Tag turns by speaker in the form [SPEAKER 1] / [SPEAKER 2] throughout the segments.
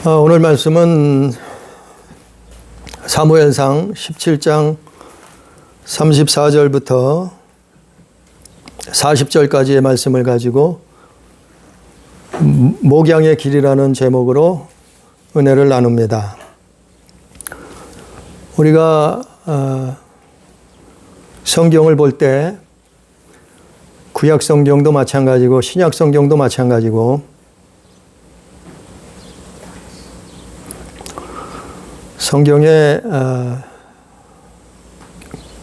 [SPEAKER 1] 오늘 말씀은 사무엘상 17장 34절부터 40절까지의 말씀을 가지고 목양의 길이라는 제목으로 은혜를 나눕니다. 우리가 성경을 볼 때 구약 성경도 마찬가지고 신약 성경도 마찬가지고 성경에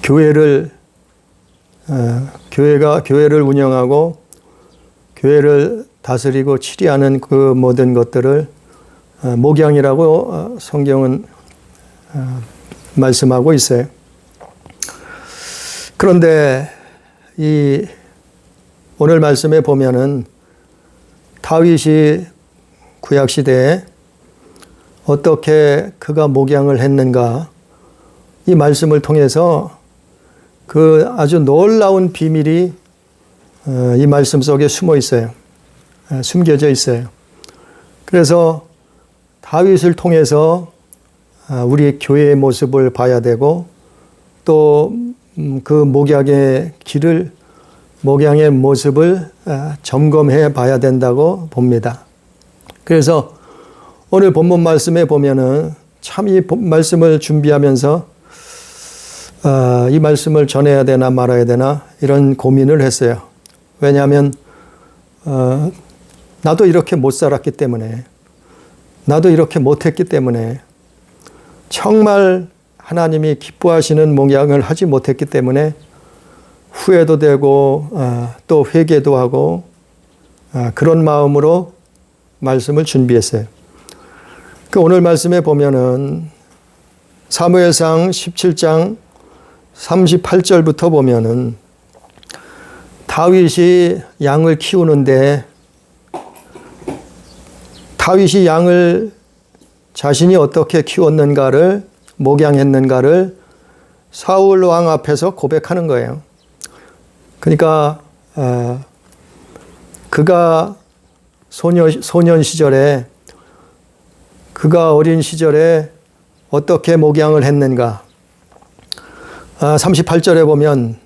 [SPEAKER 1] 교회를 운영하고 교회를 다스리고 치리하는 그 모든 것들을 목양이라고 성경은 말씀하고 있어요. 그런데 이 오늘 말씀에 보면은 다윗이 구약 시대에 어떻게 그가 목양을 했는가, 이 말씀을 통해서 그 아주 놀라운 비밀이 이 말씀 속에 숨어 있어요. 숨겨져 있어요. 그래서 다윗을 통해서 우리 교회의 모습을 봐야 되고 또 그 목양의 길을, 목양의 모습을 점검해 봐야 된다고 봅니다. 그래서 오늘 본문 말씀에 보면은 참 이 말씀을 준비하면서 이 말씀을 전해야 되나 말아야 되나 이런 고민을 했어요. 왜냐하면 나도 이렇게 못 살았기 때문에, 나도 이렇게 못했기 때문에, 정말 하나님이 기뻐하시는 목양을 하지 못했기 때문에 후회도 되고 또 회개도 하고 그런 마음으로 말씀을 준비했어요. 오늘 말씀에 보면은 사무엘상 17장 38절부터 보면은 다윗이 양을 키우는데 다윗이 양을 자신이 어떻게 키웠는가를, 목양했는가를 사울 왕 앞에서 고백하는 거예요. 그러니까 그가 소년 시절에, 그가 어린 시절에 어떻게 목양을 했는가. 38절에 보면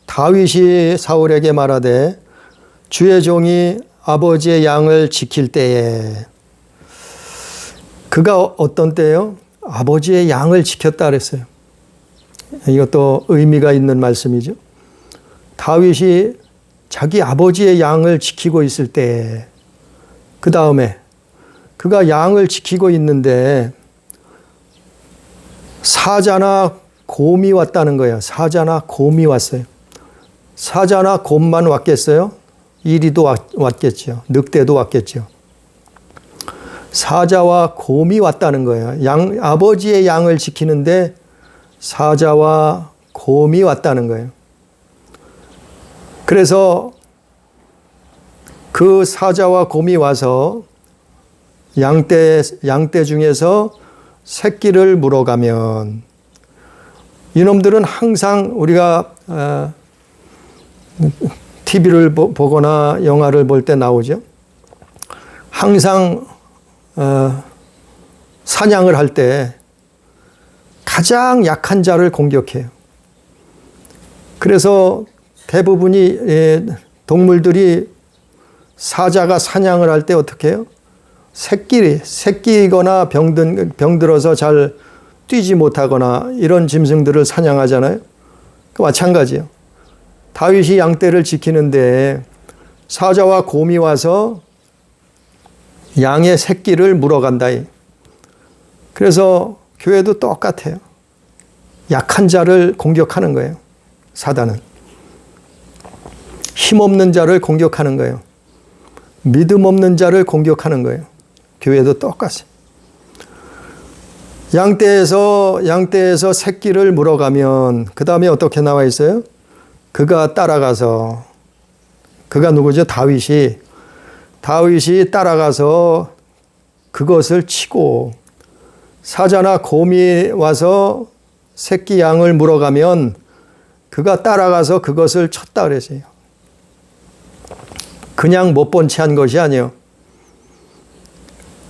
[SPEAKER 1] 다윗이 사울에게 말하되 주의 종이 아버지의 양을 지킬 때에, 그가 어떤 때요? 아버지의 양을 지켰다 그랬어요. 이것도 의미가 있는 말씀이죠. 다윗이 자기 아버지의 양을 지키고 있을 때, 그 다음에 그가 양을 지키고 있는데 사자나 곰이 왔다는 거예요. 사자나 곰이 왔어요. 사자나 곰만 왔겠어요? 이리도 왔겠죠. 늑대도 왔겠죠. 사자와 곰이 왔다는 거예요. 아버지의 양을 지키는데 사자와 곰이 왔다는 거예요. 그래서 그 사자와 곰이 와서 양떼 중에서 새끼를 물어가면, 이놈들은 항상 우리가 TV를 보거나 영화를 볼 때 나오죠. 항상 사냥을 할 때 가장 약한 자를 공격해요. 그래서 대부분이 동물들이, 사자가 사냥을 할 때 어떻게 해요? 새끼거나 병들어서 잘 뛰지 못하거나 이런 짐승들을 사냥하잖아요. 마찬가지예요. 다윗이 양떼를 지키는데 사자와 곰이 와서 양의 새끼를 물어간다. 그래서 교회도 똑같아요. 약한 자를 공격하는 거예요. 사단은. 힘없는 자를 공격하는 거예요. 믿음 없는 자를 공격하는 거예요. 교회도 똑같아요. 양떼에서 새끼를 물어가면 그 다음에 어떻게 나와 있어요? 그가 따라가서, 그가 누구죠? 다윗이 따라가서 그것을 치고, 사자나 곰이 와서 새끼 양을 물어가면 그가 따라가서 그것을 쳤다 그랬어요. 그냥 못 본 채 한 것이 아니요.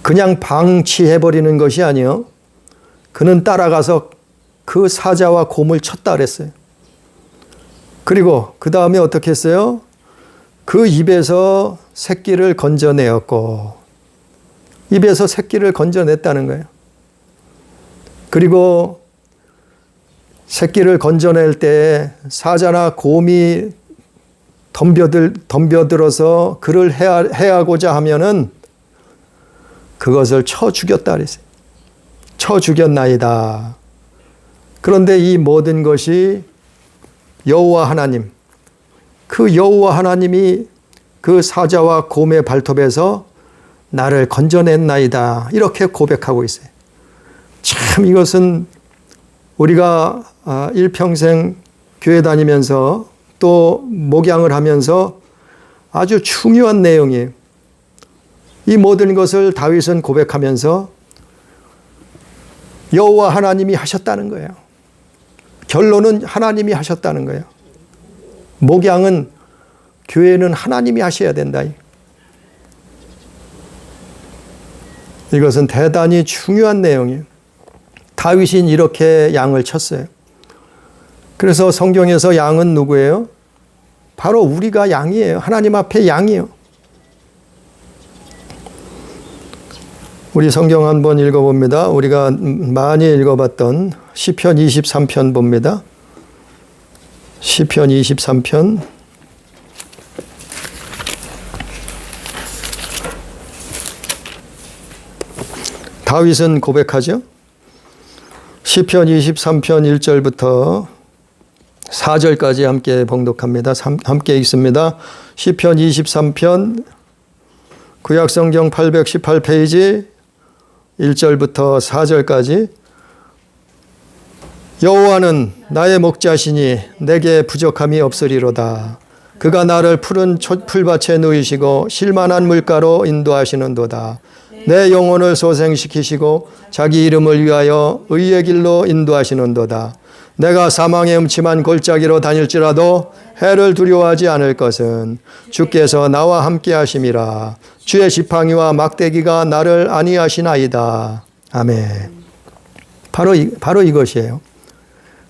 [SPEAKER 1] 그냥 방치해버리는 것이 아니요. 그는 따라가서 그 사자와 곰을 쳤다 그랬어요. 그리고 그 다음에 어떻게 했어요? 그 입에서 새끼를 건져내었고, 입에서 새끼를 건져냈다는 거예요. 그리고 새끼를 건져낼 때 사자나 곰이 덤벼들어서 그를 해하고자 하면은 그것을 쳐 죽였다 그랬어요. 쳐 죽였나이다. 그런데 이 모든 것이 여호와 하나님, 그 여호와 하나님이 그 사자와 곰의 발톱에서 나를 건져냈나이다. 이렇게 고백하고 있어요. 참 이것은 우리가 일평생 교회 다니면서 또 목양을 하면서 아주 중요한 내용이에요. 이 모든 것을 다윗은 고백하면서 여호와 하나님이 하셨다는 거예요. 결론은 하나님이 하셨다는 거예요. 목양은, 교회는 하나님이 하셔야 된다. 이것은 대단히 중요한 내용이에요. 다윗이 이렇게 양을 쳤어요. 그래서 성경에서 양은 누구예요? 바로 우리가 양이에요. 하나님 앞에 양이에요. 우리 성경 한번 읽어봅니다. 우리가 많이 읽어봤던 시편 23편 봅니다. 시편 23편 다윗은 고백하죠. 시편 23편 1절부터 4절까지 함께 봉독합니다. 함께 읽습니다. 시편 23편 구약성경 818페이지 1절부터 4절까지. 여호와는 나의 목자시니 내게 부족함이 없으리로다. 그가 나를 푸른 풀밭에 누이시고 쉴만한 물가로 인도하시는도다. 내 영혼을 소생시키시고 자기 이름을 위하여 의의 길로 인도하시는도다. 내가 사망의 음침한 골짜기로 다닐지라도 해를 두려워하지 않을 것은 주께서 나와 함께 하심이라. 주의 지팡이와 막대기가 나를 안위하시나이다. 아멘. 바로 이것이에요.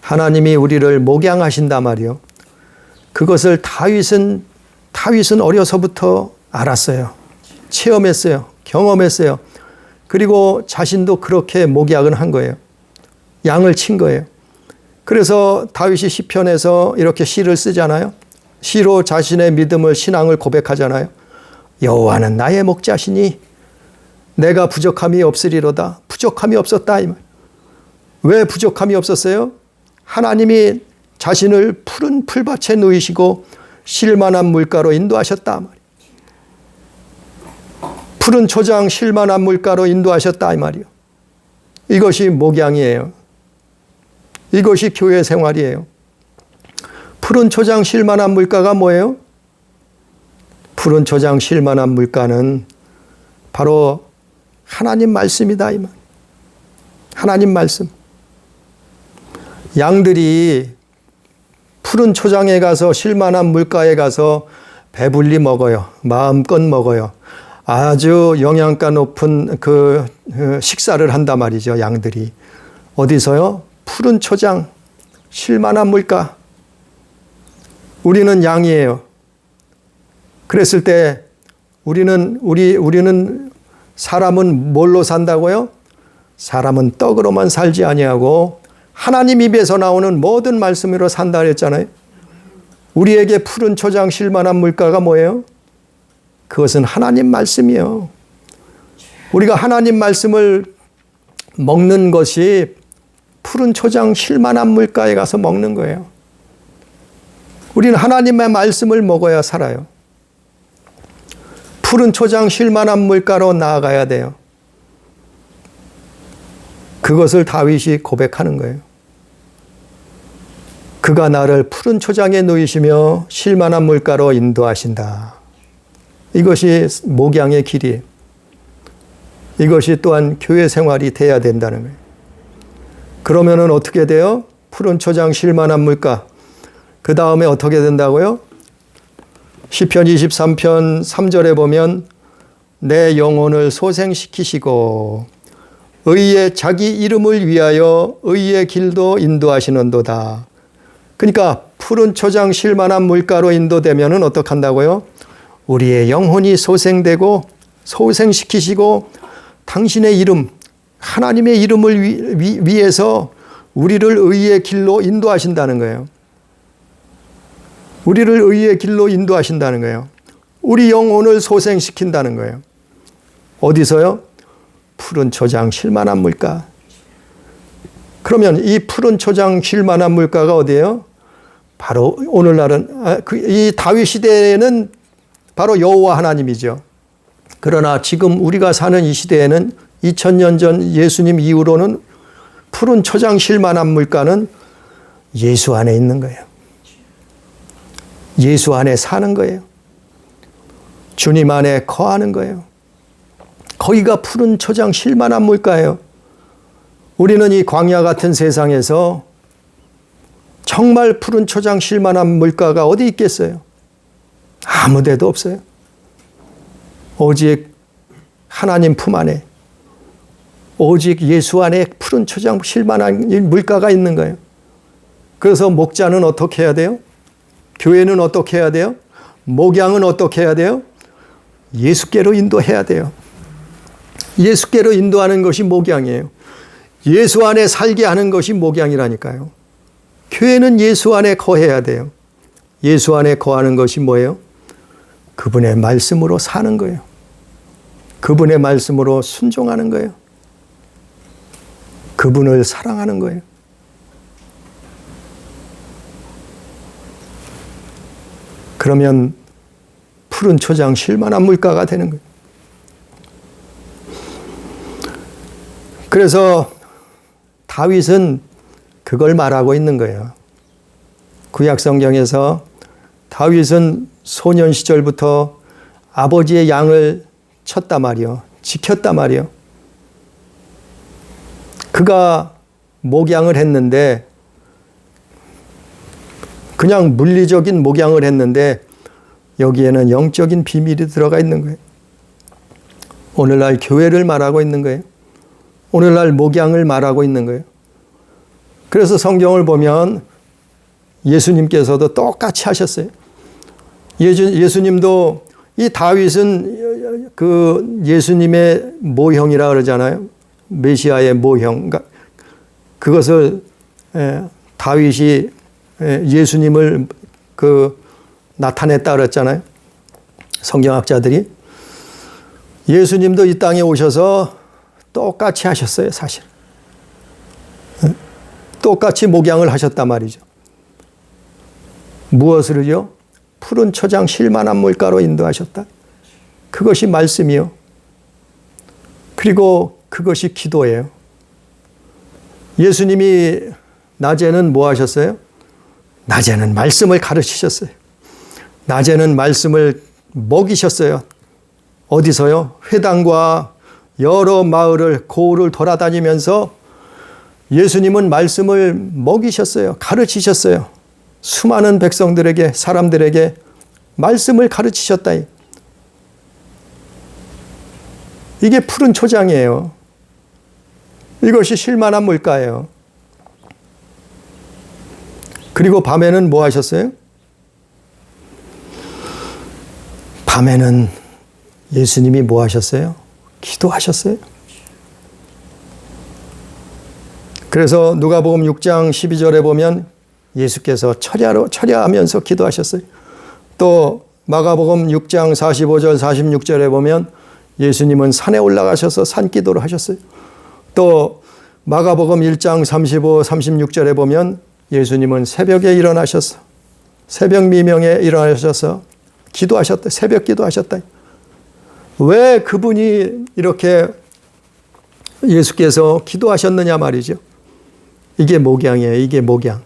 [SPEAKER 1] 하나님이 우리를 목양하신단 말이요. 그것을 다윗은 어려서부터 알았어요. 체험했어요. 경험했어요. 그리고 자신도 그렇게 목양을 한 거예요. 양을 친 거예요. 그래서 다윗이 시편에서 이렇게 시를 쓰잖아요. 시로 자신의 믿음을, 신앙을 고백하잖아요. 여호와는 나의 목자시니 내가 부족함이 없으리로다. 부족함이 없었다. 이 말. 왜 부족함이 없었어요? 하나님이 자신을 푸른 풀밭에 누이시고 쉴만한 물가로 인도하셨다. 푸른 초장 쉴만한 물가로 인도하셨다. 이 말이요. 이것이 목양이에요. 이것이 교회 생활이에요. 푸른 초장 쉴만한 물가가 뭐예요? 푸른 초장 쉴만한 물가는 바로 하나님 말씀이다. 이 말. 하나님 말씀. 양들이 푸른 초장에 가서 쉴만한 물가에 가서 배불리 먹어요. 마음껏 먹어요. 아주 영양가 높은 그 식사를 한단 말이죠. 양들이. 어디서요? 푸른 초장, 쉴만한 물가. 우리는 양이에요. 그랬을 때 우리는 사람은 뭘로 산다고요? 사람은 떡으로만 살지 아니하고 하나님 입에서 나오는 모든 말씀으로 산다 그랬잖아요. 우리에게 푸른 초장 쉴만한 물가가 뭐예요? 그것은 하나님 말씀이에요. 우리가 하나님 말씀을 먹는 것이 푸른 초장 쉴만한 물가에 가서 먹는 거예요. 우리는 하나님의 말씀을 먹어야 살아요. 푸른 초장 쉴만한 물가로 나아가야 돼요. 그것을 다윗이 고백하는 거예요. 그가 나를 푸른 초장에 누이시며 쉴만한 물가로 인도하신다. 이것이 목양의 길이에요. 이것이 또한 교회 생활이 돼야 된다는 거예요. 그러면은 어떻게 돼요? 푸른 초장 쉴만한 물가. 그 다음에 어떻게 된다고요? 시편 23편 3절에 보면 내 영혼을 소생시키시고 의의 자기 이름을 위하여 의의 길도 인도하시는도다. 그러니까 푸른 초장 쉴 만한 물가로 인도되면은 어떡한다고요? 우리의 영혼이 소생되고 소생시키시고 당신의 이름, 하나님의 이름을 위해서 우리를 의의 길로 인도하신다는 거예요. 우리를 의의 길로 인도하신다는 거예요. 우리 영혼을 소생시킨다는 거예요. 어디서요? 푸른 초장 쉴 만한 물가. 그러면 이 푸른 초장 쉴 만한 물가가 어디예요? 바로 오늘날은 이 다윗 시대에는 바로 여호와 하나님이죠. 그러나 지금 우리가 사는 이 시대에는 2000년 전 예수님 이후로는 푸른 초장 쉴 만한 물가는 예수 안에 있는 거예요. 예수 안에 사는 거예요. 주님 안에 거하는 거예요. 거기가 푸른 초장 쉴 만한 물가예요. 우리는 이 광야 같은 세상에서 정말 푸른 초장 쉴 만한 물가가 어디 있겠어요? 아무 데도 없어요. 오직 하나님 품 안에, 오직 예수 안에 푸른 초장 쉴 만한 물가가 있는 거예요. 그래서 목자는 어떻게 해야 돼요? 교회는 어떻게 해야 돼요? 목양은 어떻게 해야 돼요? 예수께로 인도해야 돼요. 예수께로 인도하는 것이 목양이에요. 예수 안에 살게 하는 것이 목양이라니까요. 교회는 예수 안에 거해야 돼요. 예수 안에 거하는 것이 뭐예요? 그분의 말씀으로 사는 거예요. 그분의 말씀으로 순종하는 거예요. 그분을 사랑하는 거예요. 그러면 푸른 초장 쉴 만한 물가가 되는 거예요. 그래서 다윗은 그걸 말하고 있는 거예요. 구약 성경에서 다윗은 소년 시절부터 아버지의 양을 쳤단 말이요. 지켰단 말이요. 그가 목양을 했는데 그냥 물리적인 목양을 했는데 여기에는 영적인 비밀이 들어가 있는 거예요. 오늘날 교회를 말하고 있는 거예요. 오늘날 목양을 말하고 있는 거예요. 그래서 성경을 보면 예수님께서도 똑같이 하셨어요. 예수님도 이 다윗은 그 예수님의 모형이라 그러잖아요. 메시아의 모형. 그러니까 그것을 다윗이 예수님을 나타냈다 그랬잖아요. 성경학자들이. 예수님도 이 땅에 오셔서 똑같이 하셨어요, 사실. 똑같이 목양을 하셨단 말이죠. 무엇을요? 푸른 초장 쉴 만한 물가로 인도하셨다. 그것이 말씀이요. 그리고 그것이 기도예요. 예수님이 낮에는 뭐 하셨어요? 낮에는 말씀을 가르치셨어요. 낮에는 말씀을 먹이셨어요. 어디서요? 회당과 여러 마을을 고을을 돌아다니면서 예수님은 말씀을 먹이셨어요. 가르치셨어요. 수많은 백성들에게, 사람들에게 말씀을 가르치셨다. 이게 푸른 초장이에요. 이것이 쉴만한 물가예요. 그리고 밤에는 뭐 하셨어요? 밤에는 예수님이 뭐 하셨어요? 기도하셨어요. 그래서 누가복음 6장 12절에 보면 예수께서 철야하면서 기도하셨어요. 또 마가복음 6장 45절 46절에 보면 예수님은 산에 올라가셔서 산기도를 하셨어요. 또 마가복음 1장 35, 36절에 보면 예수님은 새벽에 일어나셔서 새벽 미명에 일어나셔서 기도하셨다. 새벽 기도하셨다. 왜 그분이 이렇게 예수께서 기도하셨느냐 말이죠. 이게 목양이에요. 이게 목양.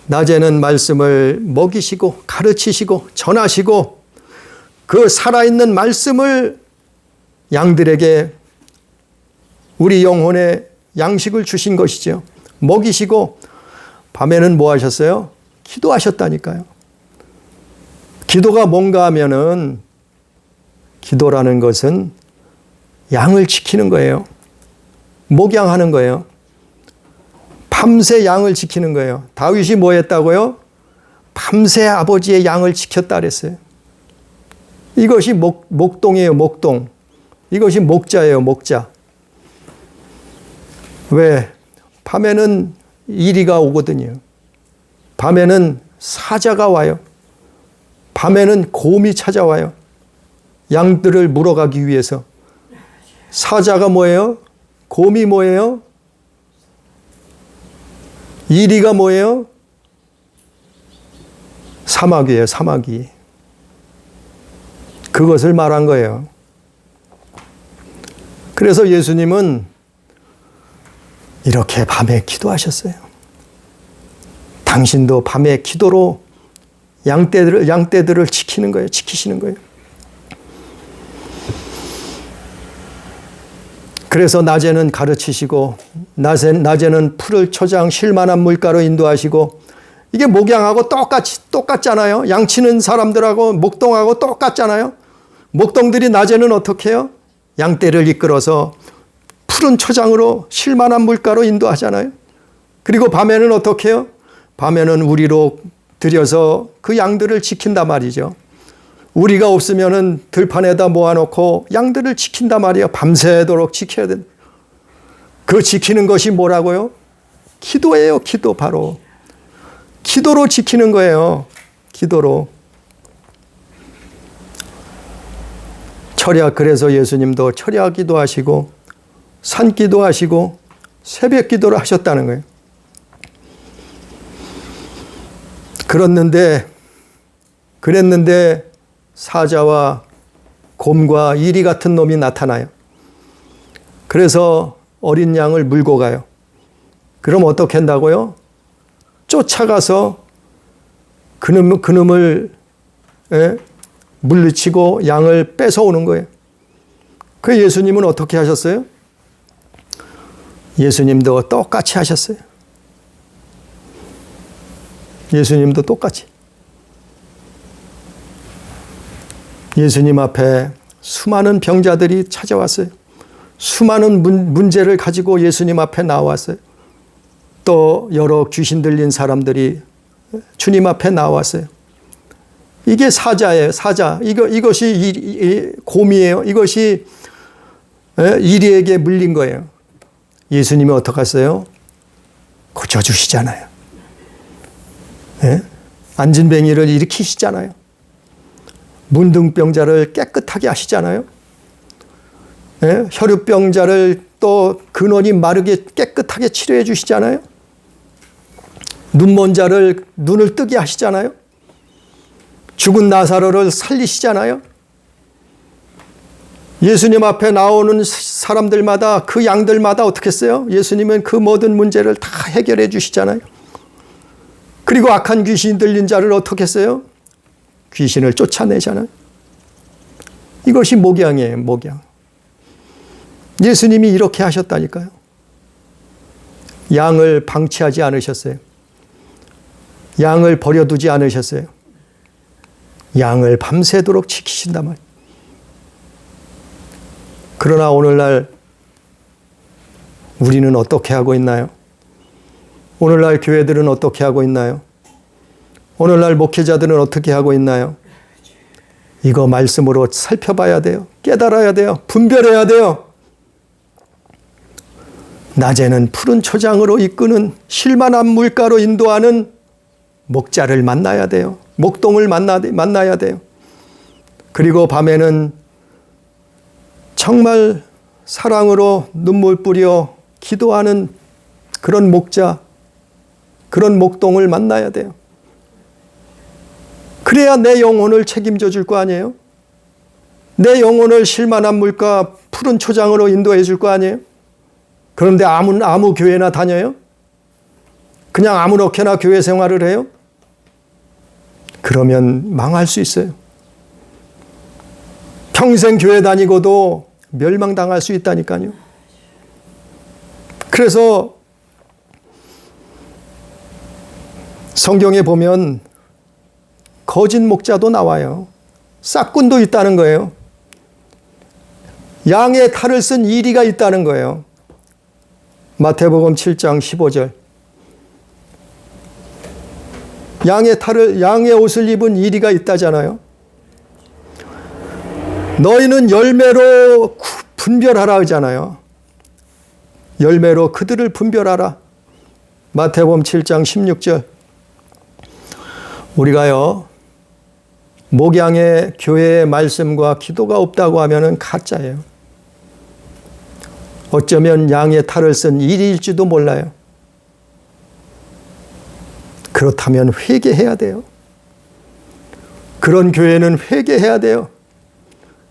[SPEAKER 1] 낮에는 말씀을 먹이시고 가르치시고 전하시고 그 살아있는 말씀을 양들에게 우리 영혼에 양식을 주신 것이죠. 먹이시고 밤에는 뭐 하셨어요? 기도하셨다니까요. 기도가 뭔가 하면은 기도라는 것은 양을 지키는 거예요. 목양하는 거예요. 밤새 양을 지키는 거예요. 다윗이 뭐 했다고요? 밤새 아버지의 양을 지켰다 그랬어요. 이것이 목동이에요, 목동. 이것이 목자예요, 목자. 왜? 밤에는 이리가 오거든요. 밤에는 사자가 와요. 밤에는 곰이 찾아와요. 양들을 물어가기 위해서. 사자가 뭐예요? 곰이 뭐예요? 이리가 뭐예요? 사마귀예요, 사마귀. 그것을 말한 거예요. 그래서 예수님은 이렇게 밤에 기도하셨어요. 당신도 밤에 기도로 양떼들을 지키는 거예요. 지키시는 거예요. 그래서 낮에는 가르치시고 낮에는 풀을 초장 쉴만한 물가로 인도하시고 이게 목양하고 똑같잖아요. 양치는 사람들하고 목동하고 똑같잖아요. 목동들이 낮에는 어떻게 해요? 양떼를 이끌어서 푸른 초장으로 쉴만한 물가로 인도하잖아요. 그리고 밤에는 어떻게 해요? 밤에는 우리로 들여서 그 양들을 지킨단 말이죠. 우리가 없으면은 들판에다 모아놓고 양들을 지킨단 말이에요. 밤새도록 지켜야 된다. 그 지키는 것이 뭐라고요? 기도예요. 기도 바로. 기도로 지키는 거예요. 기도로. 철야, 그래서 예수님도 철야 기도하시고 산 기도하시고 새벽 기도를 하셨다는 거예요. 그랬는데 사자와 곰과 이리 같은 놈이 나타나요. 그래서 어린 양을 물고 가요. 그럼 어떻게 한다고요? 쫓아가서 그놈을 물리치고 양을 뺏어오는 거예요. 그 예수님은 어떻게 하셨어요? 예수님도 똑같이 하셨어요. 예수님도 똑같이. 예수님 앞에 수많은 병자들이 찾아왔어요. 수많은 문제를 가지고 예수님 앞에 나왔어요. 또 여러 귀신 들린 사람들이 주님 앞에 나왔어요. 이게 사자예요, 사자. 이것이 곰이에요. 이것이 이리에게 물린 거예요. 예수님이 어떻게 하세요? 고쳐주시잖아요. 안진뱅이를 일으키시잖아요. 문둥병자를 깨끗하게 하시잖아요. 혈루병자를 또 근원이 마르게 깨끗하게 치료해 주시잖아요. 눈먼 자를 눈을 뜨게 하시잖아요. 죽은 나사로를 살리시잖아요. 예수님 앞에 나오는 사람들마다 그 양들마다 어떻게 했어요? 예수님은 그 모든 문제를 다 해결해 주시잖아요. 그리고 악한 귀신 들린 자를 어떻게 했어요? 귀신을 쫓아내잖아요. 이것이 목양이에요, 목양. 예수님이 이렇게 하셨다니까요. 양을 방치하지 않으셨어요. 양을 버려두지 않으셨어요. 양을 밤새도록 지키신단 말이에요. 그러나 오늘날 우리는 어떻게 하고 있나요? 오늘날 교회들은 어떻게 하고 있나요? 오늘날 목회자들은 어떻게 하고 있나요? 이거 말씀으로 살펴봐야 돼요. 깨달아야 돼요. 분별해야 돼요. 낮에는 푸른 초장으로 이끄는 쉴만한 물가로 인도하는 목자를 만나야 돼요. 목동을 만나야 돼요. 그리고 밤에는 정말 사랑으로 눈물 뿌려 기도하는 그런 목자, 그런 목동을 만나야 돼요. 그래야 내 영혼을 책임져 줄 거 아니에요? 내 영혼을 쉴만한 물가 푸른 초장으로 인도해 줄 거 아니에요? 그런데 아무 교회나 다녀요? 그냥 아무렇게나 교회 생활을 해요? 그러면 망할 수 있어요. 평생 교회 다니고도 멸망당할 수 있다니까요. 그래서 성경에 보면 거짓 목자도 나와요. 싹군도 있다는 거예요. 양의 탈을 쓴 이리가 있다는 거예요. 마태복음 7장 15절. 양의 옷을 입은 이리가 있다잖아요. 너희는 열매로 분별하라 하잖아요. 열매로 그들을 분별하라. 마태복음 7장 16절. 우리가요, 목양의 교회의 말씀과 기도가 없다고 하면은 가짜예요. 어쩌면 양의 탈을 쓴 일일지도 몰라요. 그렇다면 회개해야 돼요. 그런 교회는 회개해야 돼요.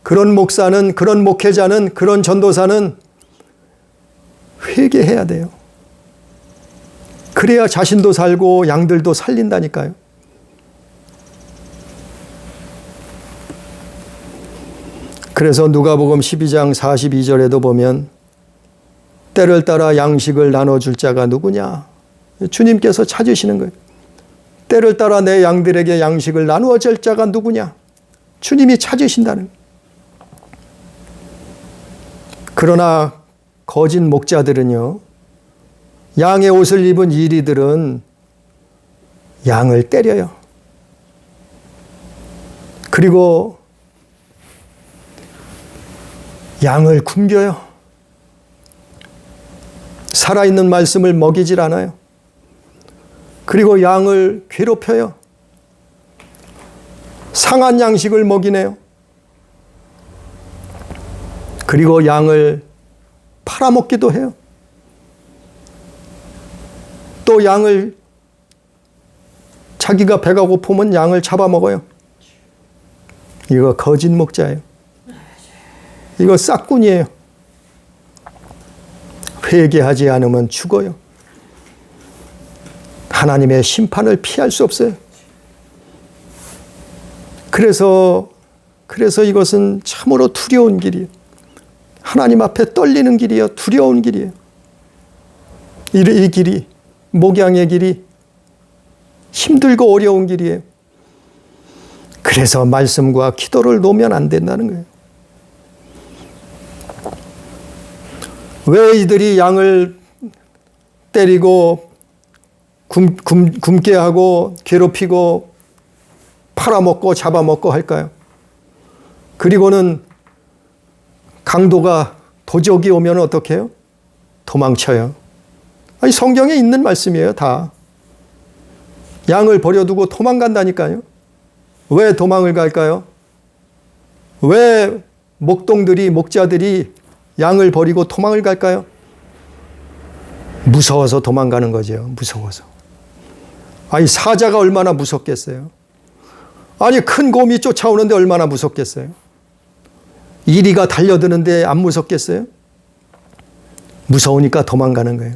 [SPEAKER 1] 그런 목사는, 그런 목회자는, 그런 전도사는 회개해야 돼요. 그래야 자신도 살고 양들도 살린다니까요. 그래서 누가복음 12장 42절에도 보면 때를 따라 양식을 나눠줄 자가 누구냐? 주님께서 찾으시는 거예요. 때를 따라 내 양들에게 양식을 나누어 줄 자가 누구냐? 주님이 찾으신다는 거예요. 그러나 거짓 목자들은요, 양의 옷을 입은 이리들은 양을 때려요. 그리고 양을 굶겨요. 살아있는 말씀을 먹이질 않아요. 그리고 양을 괴롭혀요. 상한 양식을 먹이네요. 그리고 양을 팔아먹기도 해요. 또 양을, 자기가 배가 고프면 양을 잡아먹어요. 이거 거짓 목자예요. 이거 싹군이에요. 회개하지 않으면 죽어요. 하나님의 심판을 피할 수 없어요. 그래서 이것은 참으로 두려운 길이에요. 하나님 앞에 떨리는 길이에요. 두려운 길이에요. 이 길이, 목양의 길이 힘들고 어려운 길이에요. 그래서 말씀과 기도를 놓으면 안 된다는 거예요. 왜 이들이 양을 때리고 굶게 하고 괴롭히고 팔아먹고 잡아먹고 할까요? 그리고는 강도가 도적이 오면 어떻게 해요? 도망쳐요. 아니, 성경에 있는 말씀이에요, 다. 양을 버려두고 도망간다니까요. 왜 도망을 갈까요? 왜 목자들이 양을 버리고 도망을 갈까요? 무서워서 도망가는 거죠. 무서워서. 아니, 사자가 얼마나 무섭겠어요? 아니, 큰 곰이 쫓아오는데 얼마나 무섭겠어요? 이리가 달려드는데 안 무섭겠어요? 무서우니까 도망가는 거예요.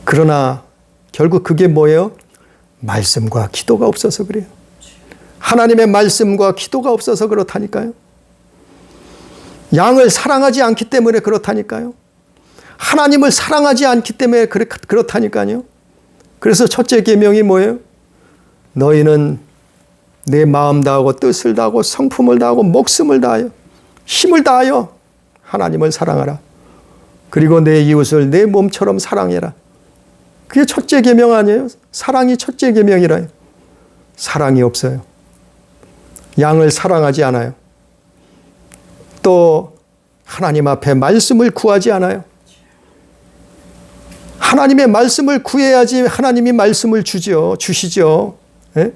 [SPEAKER 1] 그러나 결국 그게 뭐예요? 말씀과 기도가 없어서 그래요. 하나님의 말씀과 기도가 없어서 그렇다니까요. 양을 사랑하지 않기 때문에 그렇다니까요. 하나님을 사랑하지 않기 때문에 그렇다니까요. 그래서 첫째 계명이 뭐예요? 너희는 내 마음 다하고 뜻을 다하고 성품을 다하고 목숨을 다하여 힘을 다하여 하나님을 사랑하라. 그리고 내 이웃을 내 몸처럼 사랑해라. 그게 첫째 계명 아니에요? 사랑이 첫째 계명이라요. 사랑이 없어요. 양을 사랑하지 않아요. 또 하나님 앞에 말씀을 구하지 않아요. 하나님의 말씀을 구해야지 하나님이 말씀을 주시죠. 예?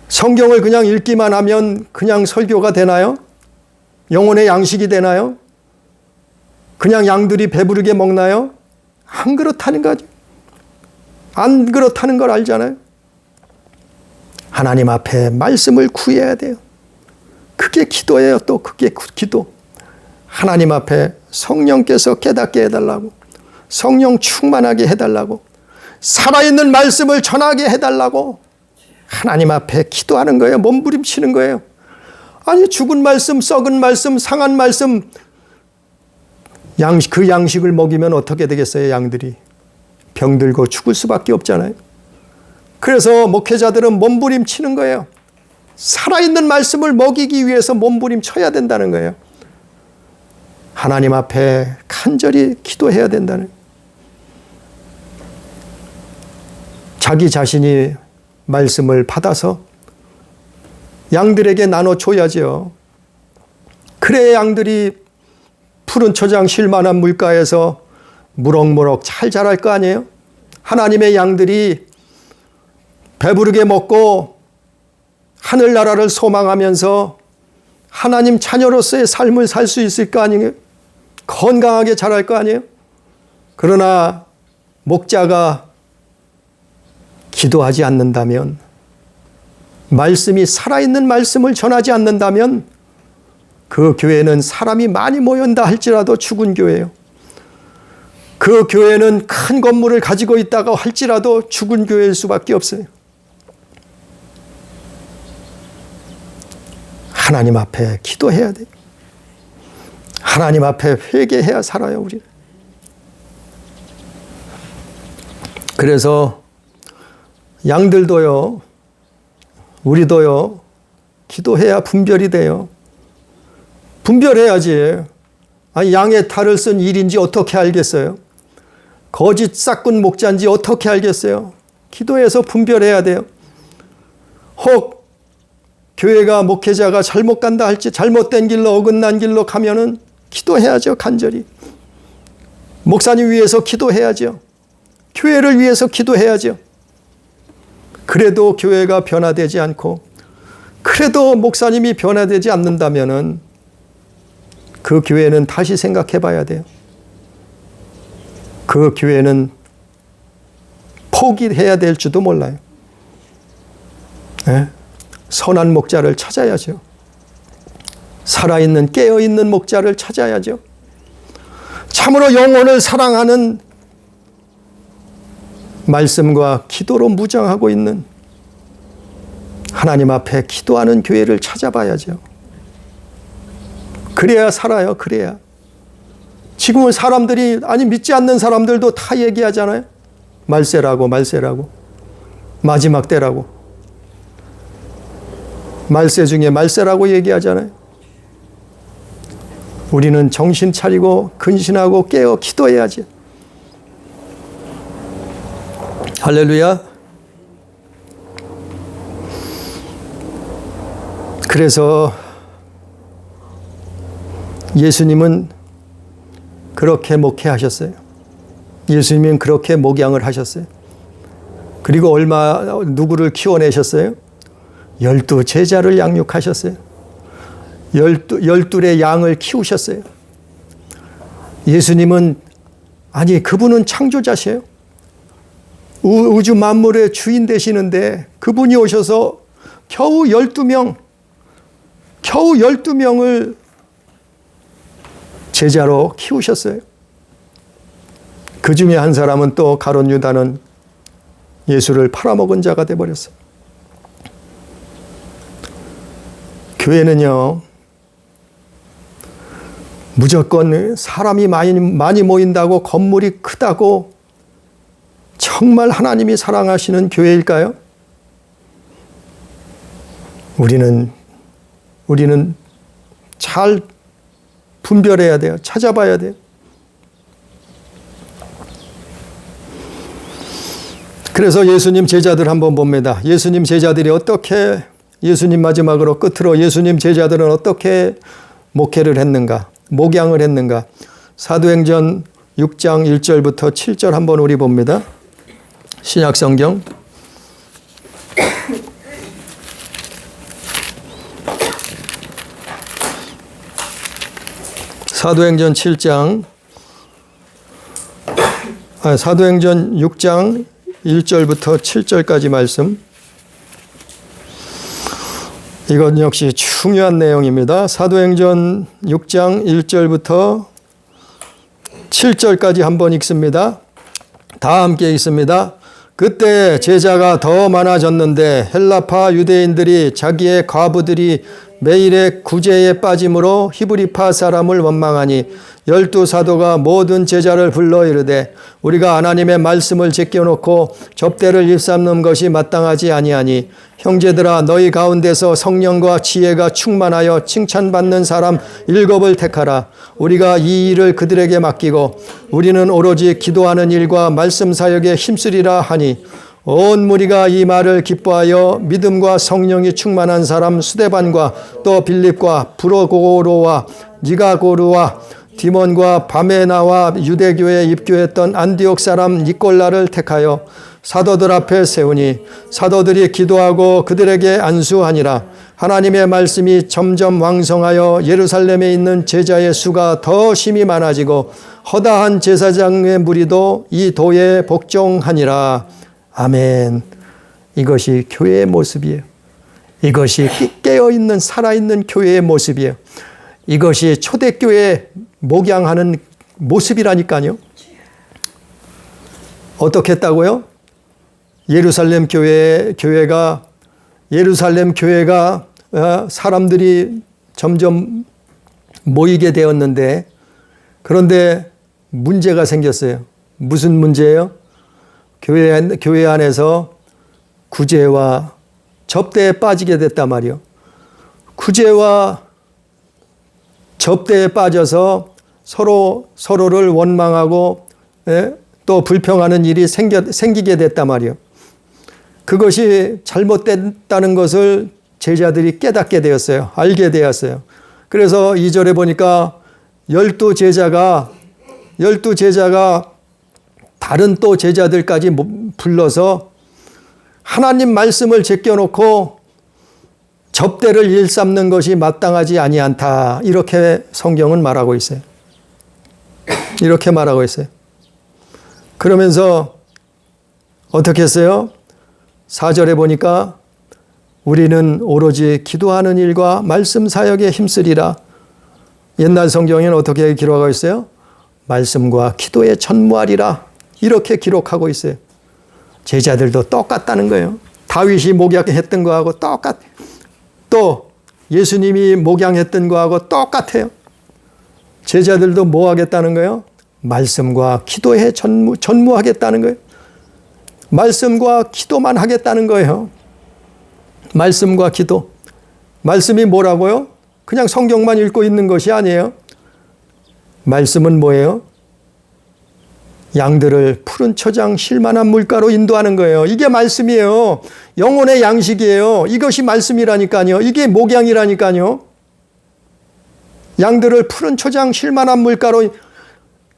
[SPEAKER 1] 성경을 그냥 읽기만 하면 그냥 설교가 되나요? 영혼의 양식이 되나요? 그냥 양들이 배부르게 먹나요? 안 그렇다는 거죠. 안 그렇다는 걸 알잖아요. 하나님 앞에 말씀을 구해야 돼요. 그게 기도예요. 또 그게 기도. 하나님 앞에 성령께서 깨닫게 해달라고, 성령 충만하게 해달라고, 살아있는 말씀을 전하게 해달라고 하나님 앞에 기도하는 거예요. 몸부림치는 거예요. 아니, 죽은 말씀, 썩은 말씀, 상한 말씀, 그 양식을 먹이면 어떻게 되겠어요? 양들이 병들고 죽을 수밖에 없잖아요. 그래서 목회자들은 몸부림치는 거예요. 살아있는 말씀을 먹이기 위해서 몸부림쳐야 된다는 거예요. 하나님 앞에 간절히 기도해야 된다는 거예요. 자기 자신이 말씀을 받아서 양들에게 나눠줘야죠. 그래야 양들이 푸른 초장 쉴 만한 물가에서 무럭무럭 잘 자랄 거 아니에요? 하나님의 양들이 배부르게 먹고 하늘나라를 소망하면서 하나님 자녀로서의 삶을 살 수 있을 거 아니에요? 건강하게 자랄 거 아니에요? 그러나 목자가 기도하지 않는다면, 말씀이 살아있는 말씀을 전하지 않는다면 그 교회는 사람이 많이 모인다 할지라도 죽은 교회예요. 그 교회는 큰 건물을 가지고 있다고 할지라도 죽은 교회일 수밖에 없어요. 하나님 앞에 기도해야 돼요. 하나님 앞에 회개해야 살아요, 우리는. 그래서 양들도요, 우리도요, 기도해야 분별이 돼요. 분별해야지. 아니, 양의 탈을 쓴 일인지 어떻게 알겠어요? 거짓 싹군 목자인지 어떻게 알겠어요? 기도해서 분별해야 돼요. 혹 교회가, 목회자가 잘못 간다 할지, 잘못된 길로, 어긋난 길로 가면은 기도해야죠, 간절히. 목사님 위해서 기도해야죠. 교회를 위해서 기도해야죠. 그래도 교회가 변화되지 않고, 그래도 목사님이 변화되지 않는다면은 그 교회는 다시 생각해 봐야 돼요. 그 교회는 포기해야 될지도 몰라요. 네? 선한 목자를 찾아야죠. 살아있는, 깨어있는 목자를 찾아야죠. 참으로 영혼을 사랑하는 말씀과 기도로 무장하고 있는, 하나님 앞에 기도하는 교회를 찾아봐야죠. 그래야 살아요. 그래야. 지금은 사람들이, 아니 믿지 않는 사람들도 다 얘기하잖아요. 말세라고, 말세라고. 마지막 때라고. 말세 중에 말세라고 얘기하잖아요. 우리는 정신 차리고 근신하고 깨어 기도해야지. 할렐루야. 그래서 예수님은 그렇게 목회하셨어요. 예수님은 그렇게 목양을 하셨어요. 그리고 누구를 키워내셨어요? 12 제자를 양육하셨어요. 12의 양을 키우셨어요. 예수님은, 아니, 그분은 창조자시에요. 우주 만물의 주인 되시는데 그분이 오셔서 겨우 12명을 제자로 키우셨어요. 그 중에 한 사람은, 또 가룟 유다는 예수를 팔아먹은 자가 되어버렸어요. 교회는요, 무조건 사람이 많이 모인다고, 건물이 크다고 정말 하나님이 사랑하시는 교회일까요? 우리는 잘 분별해야 돼요. 찾아봐야 돼요. 그래서 예수님 제자들 한번 봅니다. 예수님 제자들이 어떻게, 예수님 마지막으로 끝으로 예수님 제자들은 어떻게 목회를 했는가, 목양을 했는가. 사도행전 6장 1절부터 7절 한번 우리 봅니다. 신약성경. 사도행전 6장 1절부터 7절까지 말씀. 이건 역시 중요한 내용입니다. 사도행전 6장 1절부터 7절까지 한번 읽습니다. 다 함께 읽습니다. 그때 제자가 더 많아졌는데 헬라파 유대인들이 자기의 과부들이 매일의 구제에 빠짐으로 히브리파 사람을 원망하니 12사도가 모든 제자를 불러 이르되 우리가 하나님의 말씀을 제껴놓고 접대를 일삼는 것이 마땅하지 아니하니 형제들아 너희 가운데서 성령과 지혜가 충만하여 칭찬받는 사람 7을 택하라. 우리가 이 일을 그들에게 맡기고 우리는 오로지 기도하는 일과 말씀 사역에 힘쓰리라 하니 온 무리가 이 말을 기뻐하여 믿음과 성령이 충만한 사람 스데반과 또 빌립과 브로고로와 니가고르와 디몬과 바메나와 유대교에 입교했던 안디옥 사람 니콜라를 택하여 사도들 앞에 세우니 사도들이 기도하고 그들에게 안수하니라. 하나님의 말씀이 점점 왕성하여 예루살렘에 있는 제자의 수가 더 심히 많아지고 허다한 제사장의 무리도 이 도에 복종하니라. 아멘. 이것이 교회의 모습이에요. 이것이 깨어있는 살아있는 교회의 모습이에요. 이것이 초대교회 목양하는 모습이라니까요. 어떻게 했다고요? 예루살렘 교회가 사람들이 점점 모이게 되었는데 그런데 문제가 생겼어요. 무슨 문제예요? 교회 안에서 구제와 접대에 빠지게 됐단 말이요. 구제와 접대에 빠져서 서로를 원망하고 또 불평하는 일이 생기게 됐단 말이요. 그것이 잘못됐다는 것을 제자들이 깨닫게 되었어요. 알게 되었어요. 그래서 2절에 보니까 12제자가 다른 또 제자들까지 불러서 하나님 말씀을 제껴놓고 접대를 일삼는 것이 마땅하지 아니한다. 이렇게 성경은 말하고 있어요. 이렇게 말하고 있어요. 그러면서 어떻게 했어요? 4절에 보니까 우리는 오로지 기도하는 일과 말씀 사역에 힘쓰리라. 옛날 성경에는 어떻게 기록하고 있어요? 말씀과 기도에 전무하리라. 이렇게 기록하고 있어요. 제자들도 똑같다는 거예요. 다윗이 목양했던 거하고 똑같아요. 또 예수님이 목양했던 거하고 똑같아요. 제자들도 뭐 하겠다는 거예요? 말씀과 기도에 전무하겠다는 거예요. 말씀과 기도만 하겠다는 거예요. 말씀과 기도. 말씀이 뭐라고요? 그냥 성경만 읽고 있는 것이 아니에요. 말씀은 뭐예요? 양들을 푸른 초장 쉴만한 물가로 인도하는 거예요. 이게 말씀이에요. 영혼의 양식이에요. 이것이 말씀이라니까요. 이게 목양이라니까요. 양들을 푸른 초장 쉴만한 물가로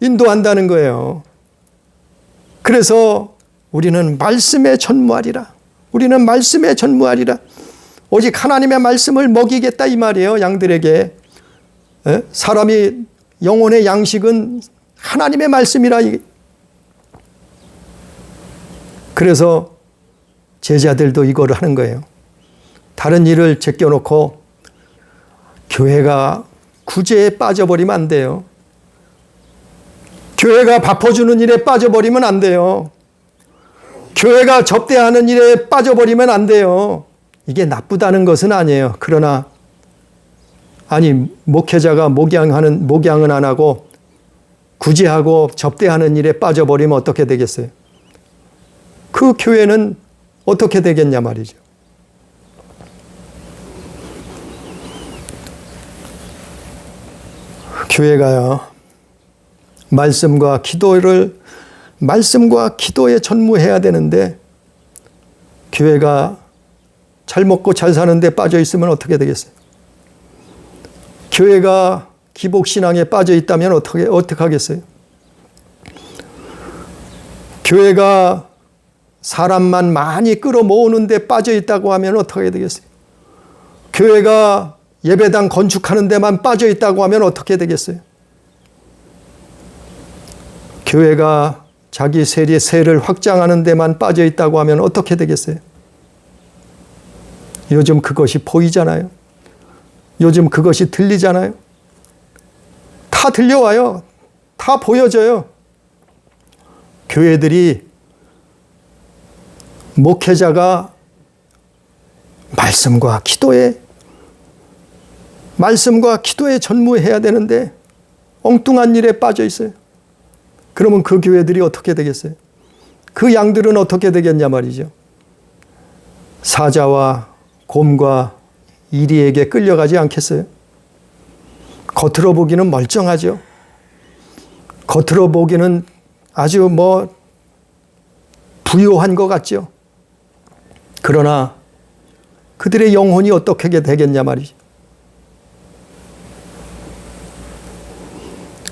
[SPEAKER 1] 인도한다는 거예요. 그래서 우리는 말씀에 전무하리라. 우리는 말씀에 전무하리라. 오직 하나님의 말씀을 먹이겠다 이 말이에요. 양들에게. 사람이 영혼의 양식은 하나님의 말씀이라. 그래서 제자들도 이거를 하는 거예요. 다른 일을 제껴놓고 교회가 구제에 빠져버리면 안 돼요. 교회가 바꿔주는 일에 빠져버리면 안 돼요. 교회가 접대하는 일에 빠져버리면 안 돼요. 이게 나쁘다는 것은 아니에요. 그러나 목회자가 목양은 안 하고 구제하고 접대하는 일에 빠져버리면 어떻게 되겠어요? 그 교회는 어떻게 되겠냐 말이죠. 교회가요, 말씀과 기도에 전무해야 되는데, 교회가 잘 먹고 잘 사는데 빠져 있으면 어떻게 되겠어요? 교회가 기복신앙에 빠져 있다면 어떻게 하겠어요? 교회가 사람만 많이 끌어모으는데 빠져 있다고 하면 어떻게 되겠어요? 교회가 예배당 건축하는 데만 빠져 있다고 하면 어떻게 되겠어요? 교회가 자기 세를 확장하는 데만 빠져 있다고 하면 어떻게 되겠어요? 요즘 그것이 보이잖아요. 요즘 그것이 들리잖아요. 다 들려와요. 다 보여져요. 교회들이 목회자가 말씀과 기도에 말씀과 기도에 전무해야 되는데 엉뚱한 일에 빠져 있어요. 그러면 그 교회들이 어떻게 되겠어요? 그 양들은 어떻게 되겠냐 말이죠. 사자와 곰과 이리에게 끌려가지 않겠어요? 겉으로 보기는 멀쩡하죠. 겉으로 보기는 아주 부요한 것 같죠. 그러나 그들의 영혼이 어떻게 되겠냐 말이죠.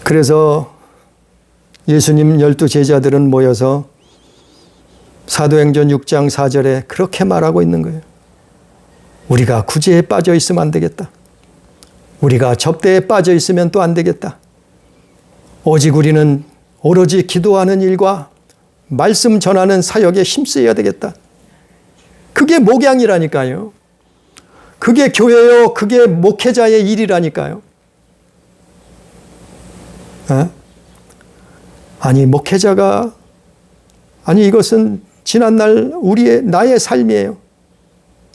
[SPEAKER 1] 그래서 예수님 12 제자들은 모여서 사도행전 6장 4절에 그렇게 말하고 있는 거예요. 우리가 구제에 빠져 있으면 안 되겠다. 우리가 접대에 빠져 있으면 또 안 되겠다. 오직 우리는 오로지 기도하는 일과 말씀 전하는 사역에 힘써야 되겠다. 그게 목양이라니까요. 그게 교회요. 그게 목회자의 일이라니까요. 아니 목회자가 이것은 지난날 나의 삶이에요.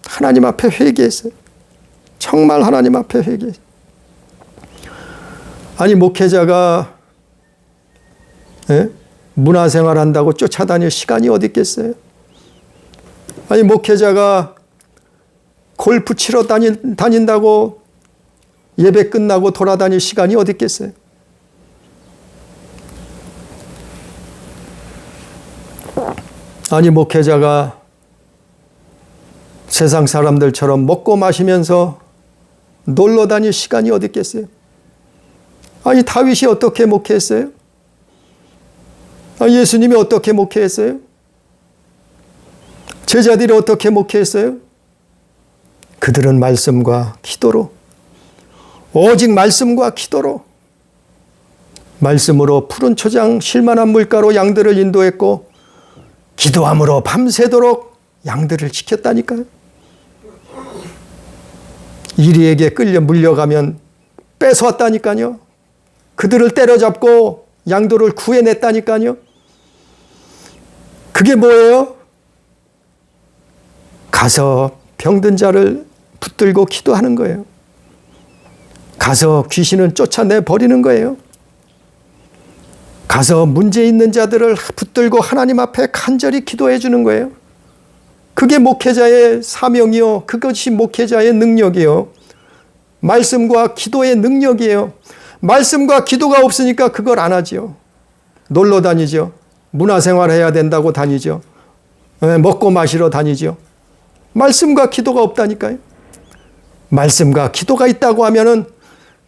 [SPEAKER 1] 하나님 앞에 회개했어요. 정말 하나님 앞에 회개했어요. 아니 목회자가 문화생활 한다고 쫓아다닐 시간이 어디 있겠어요? 아니 목회자가 골프 치러 다닌다고 예배 끝나고 돌아다닐 시간이 어디 있겠어요? 아니 목회자가 세상 사람들처럼 먹고 마시면서 놀러 다닐 시간이 어디 있겠어요? 아니 다윗이 어떻게 목회했어요? 예수님이 어떻게 목회했어요? 제자들이 어떻게 목회했어요? 그들은 말씀과 기도로, 오직 말씀과 기도로, 말씀으로 푸른 초장 쉴만한 물가로 양들을 인도했고 기도함으로 밤새도록 양들을 지켰다니까요. 이리에게 끌려 물려가면 뺏어왔다니까요. 그들을 때려잡고 양들을 구해냈다니까요. 그게 뭐예요? 가서 병든 자를 붙들고 기도하는 거예요. 가서 귀신을 쫓아내 버리는 거예요. 가서 문제 있는 자들을 붙들고 하나님 앞에 간절히 기도해 주는 거예요. 그게 목회자의 사명이요. 그것이 목회자의 능력이요. 말씀과 기도의 능력이에요. 말씀과 기도가 없으니까 그걸 안 하지요. 놀러 다니죠. 문화생활 해야 된다고 다니죠. 먹고 마시러 다니죠. 말씀과 기도가 없다니까요. 말씀과 기도가 있다고 하면은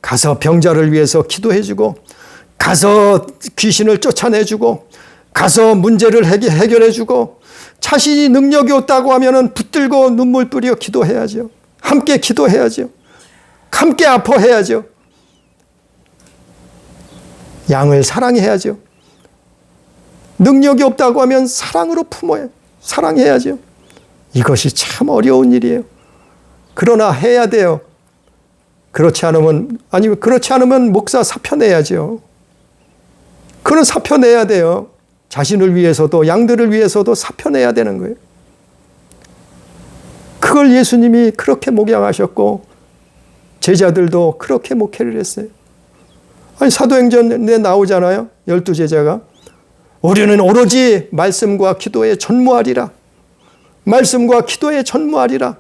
[SPEAKER 1] 가서 병자를 위해서 기도해주고, 가서 귀신을 쫓아내주고, 가서 문제를 해결해주고, 자신이 능력이 없다고 하면은 붙들고 눈물 뿌려 기도해야죠. 함께 기도해야죠. 함께 아파해야죠. 양을 사랑해야죠. 능력이 없다고 하면 사랑으로 품어야, 사랑해야죠. 이것이 참 어려운 일이에요. 그러나 해야 돼요. 그렇지 않으면 목사 사표 내야죠. 그런 사표 내야 돼요. 자신을 위해서도 양들을 위해서도 사표 내야 되는 거예요. 그걸 예수님이 그렇게 목양하셨고 제자들도 그렇게 목회를 했어요. 사도행전에 나오잖아요. 12 제자가. 우리는 오로지 말씀과 기도에 전무하리라. 말씀과 기도에 전무하리라.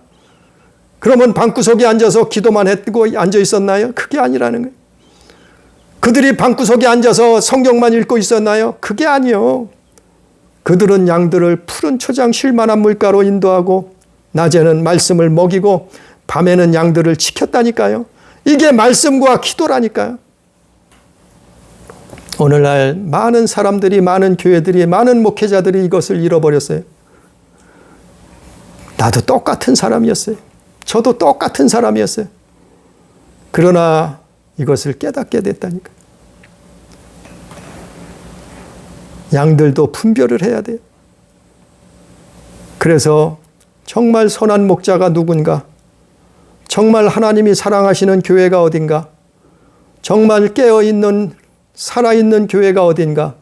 [SPEAKER 1] 그러면 방구석에 앉아서 기도만 했고 앉아 있었나요? 그게 아니라는 거예요. 그들이 방구석에 앉아서 성경만 읽고 있었나요? 그게 아니요. 그들은 양들을 푸른 초장 쉴만한 물가로 인도하고 낮에는 말씀을 먹이고 밤에는 양들을 지켰다니까요. 이게 말씀과 기도라니까요. 오늘날 많은 사람들이, 많은 교회들이, 많은 목회자들이 이것을 잃어버렸어요. 나도 똑같은 사람이었어요. 저도 똑같은 사람이었어요. 그러나 이것을 깨닫게 됐다니까. 양들도 분별을 해야 돼요. 그래서 정말 선한 목자가 누군가, 정말 하나님이 사랑하시는 교회가 어딘가, 정말 깨어있는 살아있는 교회가 어딘가,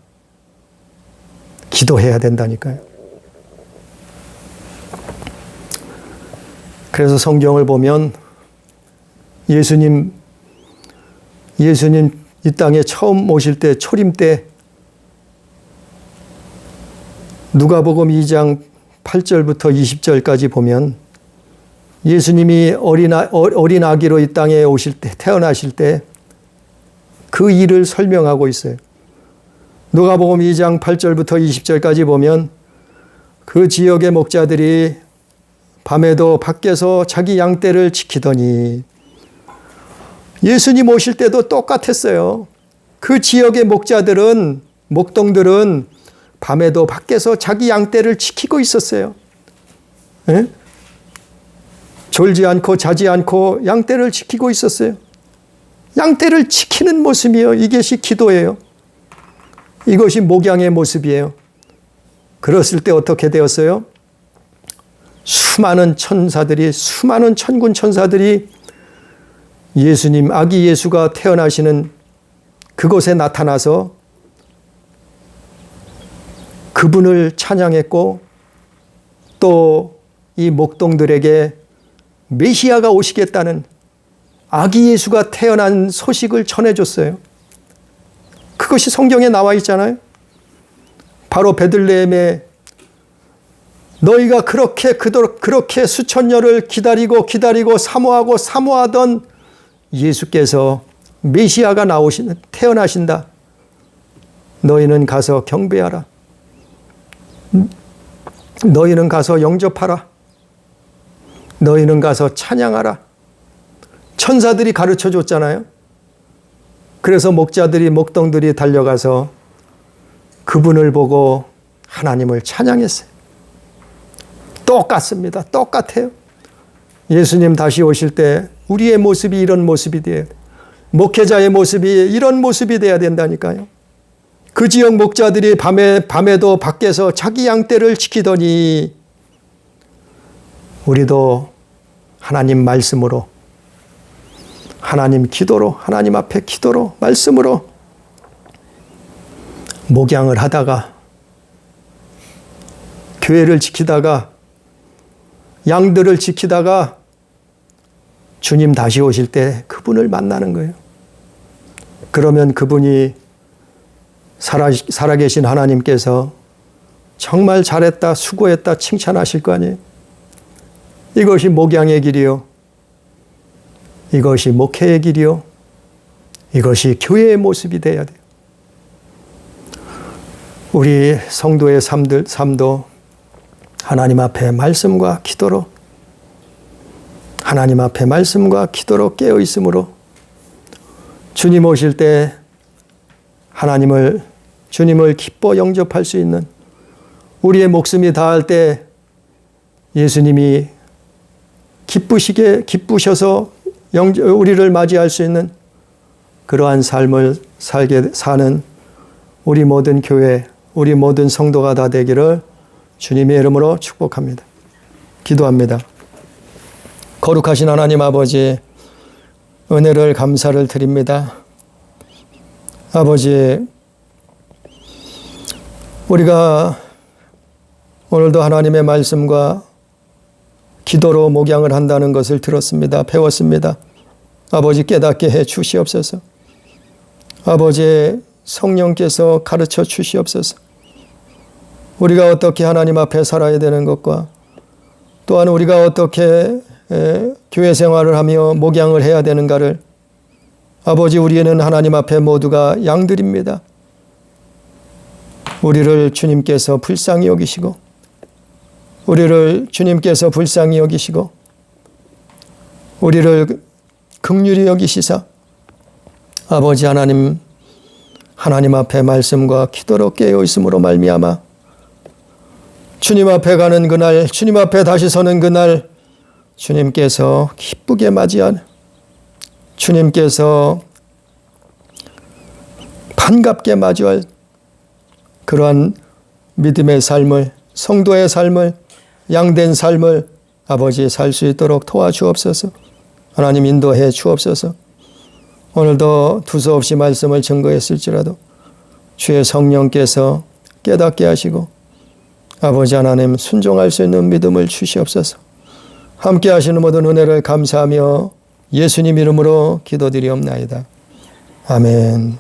[SPEAKER 1] 기도해야 된다니까요. 그래서 성경을 보면 예수님 이 땅에 처음 오실 때 초림 때 누가복음 2장 8절부터 20절까지 보면 예수님이 어린 아기로 이 땅에 오실 때, 태어나실 때 그 일을 설명하고 있어요. 누가복음 2장 8절부터 20절까지 보면 그 지역의 목자들이 밤에도 밖에서 자기 양떼를 지키더니, 예수님 오실 때도 똑같았어요. 그 지역의 목동들은 밤에도 밖에서 자기 양떼를 지키고 있었어요. 에? 졸지 않고 자지 않고 양떼를 지키고 있었어요. 양떼를 지키는 모습이에요. 이것이 기도예요. 이것이 목양의 모습이에요. 그랬을 때 어떻게 되었어요? 수많은 천군 천사들이 예수님, 아기 예수가 태어나시는 그곳에 나타나서 그분을 찬양했고, 또 이 목동들에게 메시아가 오시겠다는, 아기 예수가 태어난 소식을 전해줬어요. 그것이 성경에 나와 있잖아요. 바로 베들레헴에 너희가 그렇게 수천 년을 기다리고 사모하던 예수께서, 메시아가 태어나신다. 너희는 가서 경배하라. 너희는 가서 영접하라. 너희는 가서 찬양하라. 천사들이 가르쳐 줬잖아요. 그래서 목동들이 달려가서 그분을 보고 하나님을 찬양했어요. 똑같습니다. 똑같아요. 예수님 다시 오실 때 우리의 모습이 이런 모습이 돼야 돼요. 목회자의 모습이 이런 모습이 돼야 된다니까요. 그 지역 목자들이 밤에도 밖에서 자기 양떼를 지키더니, 우리도 하나님 말씀으로, 하나님 기도로, 하나님 앞에 기도로, 말씀으로 목양을 하다가, 교회를 지키다가, 양들을 지키다가 주님 다시 오실 때 그분을 만나는 거예요. 그러면 그분이 살아계신 하나님께서 정말 잘했다, 수고했다 칭찬하실 거 아니에요. 이것이 목양의 길이요. 이것이 목회의 길이요. 이것이 교회의 모습이 되어야 돼요. 우리 성도의 삶도 하나님 앞에 말씀과 기도로, 하나님 앞에 말씀과 기도로 깨어 있으므로 주님 오실 때 주님을 기뻐 영접할 수 있는, 우리의 목숨이 다할 때 예수님이 기쁘셔서 우리를 맞이할 수 있는 그러한 삶을 사는 우리 모든 교회, 우리 모든 성도가 다 되기를 주님의 이름으로 축복합니다. 기도합니다. 거룩하신 하나님 아버지, 은혜를 감사를 드립니다. 아버지, 우리가 오늘도 하나님의 말씀과 기도로 목양을 한다는 것을 들었습니다. 배웠습니다. 아버지, 깨닫게 해 주시옵소서. 아버지, 성령께서 가르쳐 주시옵소서. 우리가 어떻게 하나님 앞에 살아야 되는 것과, 또한 우리가 어떻게 교회 생활을 하며 목양을 해야 되는가를, 아버지, 우리는 하나님 앞에 모두가 양들입니다. 우리를 주님께서 불쌍히 여기시고, 우리를 긍휼히 여기시사, 아버지 하나님 앞에 말씀과 기도로 깨어 있음으로 말미암아 주님 앞에 가는 그날, 주님 앞에 다시 서는 그날, 주님께서 기쁘게 맞이하는, 주님께서 반갑게 맞이할 그러한 믿음의 삶을, 성도의 삶을, 양된 삶을 아버지 살 수 있도록 도와주옵소서. 하나님 인도해 주옵소서. 오늘도 두서없이 말씀을 증거했을지라도 주의 성령께서 깨닫게 하시고 아버지 하나님 순종할 수 있는 믿음을 주시옵소서. 함께 하시는 모든 은혜를 감사하며 예수님 이름으로 기도드리옵나이다. 아멘.